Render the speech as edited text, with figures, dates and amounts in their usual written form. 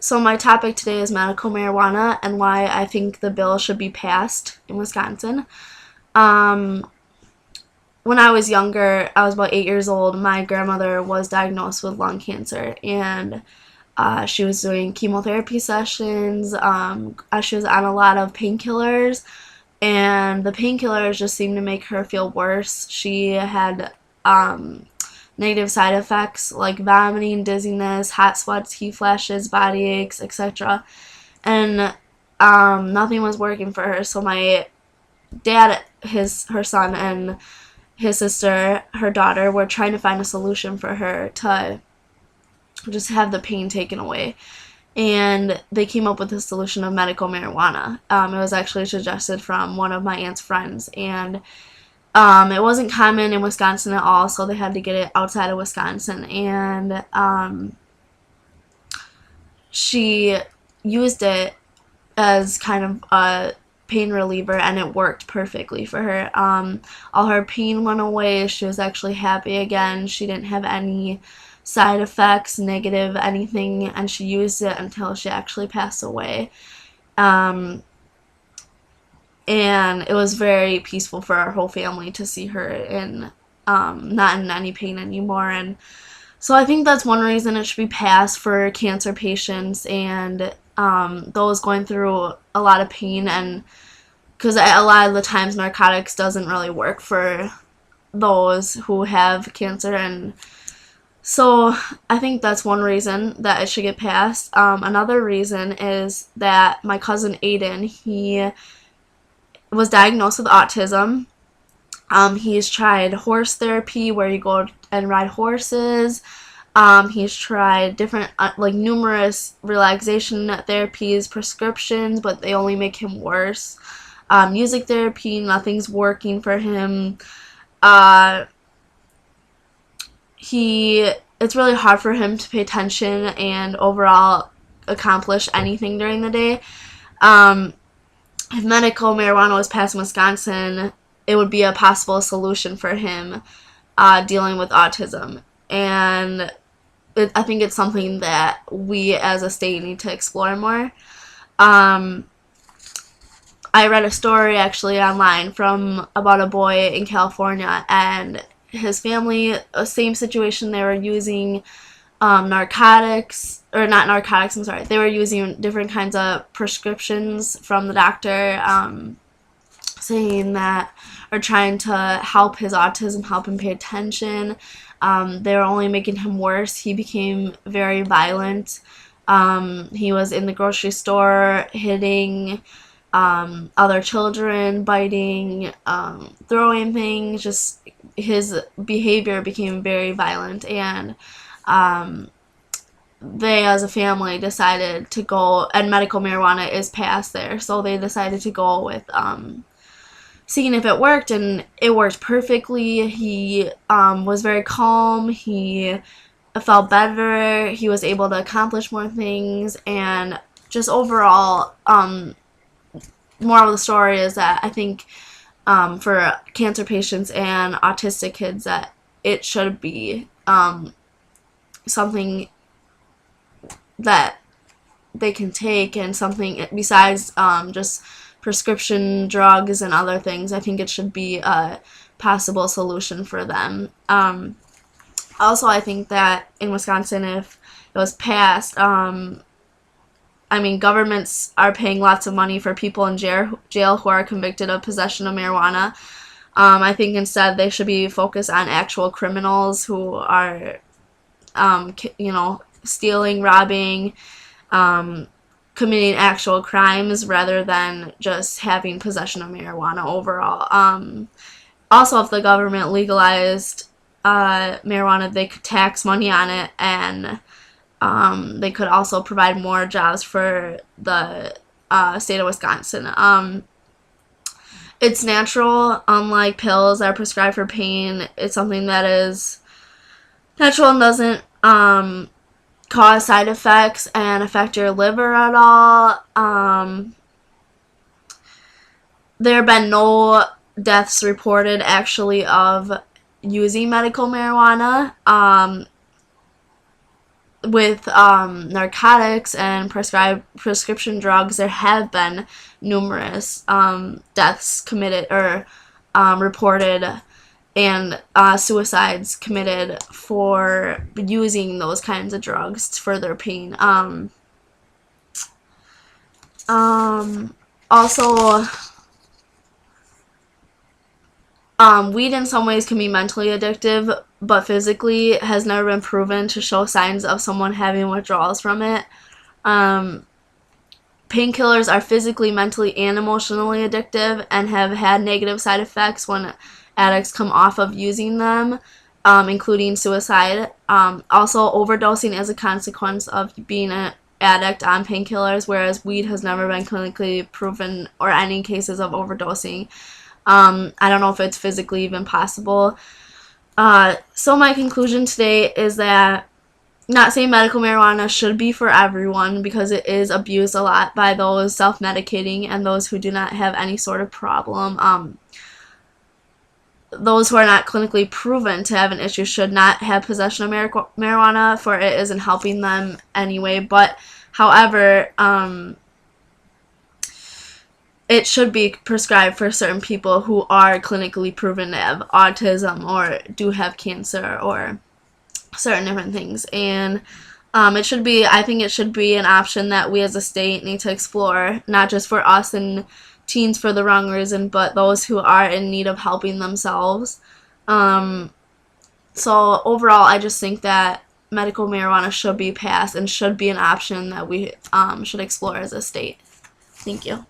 So my topic today is medical marijuana and why I think the bill should be passed in Wisconsin. Um, when I was younger, I was about 8 years old, my grandmother was diagnosed with lung cancer, and she was doing chemotherapy sessions. She was on a lot of painkillers, and the painkillers just seemed to make her feel worse. She had um, negative side effects like vomiting, dizziness, hot sweats, heat flashes, body aches, etc. And nothing was working for her. So my dad, her son, and his sister, her daughter, were trying to find a solution for her to just have the pain taken away. And they came up with the solution of medical marijuana. It was actually suggested from one of my aunt's friends, and it wasn't common in Wisconsin at all, so they had to get it outside of Wisconsin. And she used it as kind of a pain reliever, and it worked perfectly for her. All her pain went away. She was actually happy again. She didn't have any side effects, negative anything, and she used it until she actually passed away. Um, and it was very peaceful for our whole family to see her in not in any pain anymore. And so I think that's one reason it should be passed for cancer patients and those going through a lot of pain, and because a lot of the times narcotics doesn't really work for those who have cancer. And so I think that's one reason that it should get passed. Another reason is that my cousin Aiden, he was diagnosed with autism. He's tried horse therapy, where you go and ride horses. He's tried different, like numerous relaxation therapies, prescriptions, but they only make him worse. Music therapy, nothing's working for him. It's really hard for him to pay attention and overall accomplish anything during the day. If medical marijuana was passed in Wisconsin, it would be a possible solution for him dealing with autism. And I think it's something that we as a state need to explore more. I read a story actually online from about a boy in California, and his family, same situation. They were using narcotics, or not narcotics, I'm sorry. They were using different kinds of prescriptions from the doctor, saying that, or trying to help his autism, help him pay attention. They were only making him worse. He became very violent. He was in the grocery store hitting other children, biting, throwing things. Just his behavior became very violent, and they as a family decided to go, and medical marijuana is passed there, so they decided to go with seeing if it worked, and it worked perfectly. He was very calm. He felt better. He was able to accomplish more things, and just overall, moral of the story is that I think for cancer patients and autistic kids that it should be something that they can take, and something besides just prescription drugs and other things. I think it should be a possible solution for them. Also, I think that in Wisconsin, if it was passed, governments are paying lots of money for people in jail who are convicted of possession of marijuana. I think instead they should be focused on actual criminals who are, stealing, robbing, committing actual crimes, rather than just having possession of marijuana overall. Also, if the government legalized marijuana, they could tax money on it, and they could also provide more jobs for the state of Wisconsin. It's natural, unlike pills that are prescribed for pain. It's something that is natural and doesn't cause side effects and affect your liver at all. There have been no deaths reported actually of using medical marijuana. with narcotics and prescription drugs, there have been numerous deaths committed or reported, and suicides committed for using those kinds of drugs for their pain. Also, weed in some ways can be mentally addictive, but physically has never been proven to show signs of someone having withdrawals from it. Painkillers are physically, mentally, and emotionally addictive and have had negative side effects when addicts come off of using them, including suicide. Also, overdosing is a consequence of being an addict on painkillers, whereas weed has never been clinically proven or any cases of overdosing. I don't know if it's physically even possible. So my conclusion today is that, not saying medical marijuana should be for everyone, because it is abused a lot by those self-medicating and those who do not have any sort of problem. Those who are not clinically proven to have an issue should not have possession of marijuana, for it isn't helping them anyway. But however, it should be prescribed for certain people who are clinically proven to have autism or do have cancer or certain different things. And it should be, I think it should be an option that we as a state need to explore, not just for us and teens for the wrong reason, but those who are in need of helping themselves. So overall, I just think that medical marijuana should be passed and should be an option that we should explore as a state. Thank you.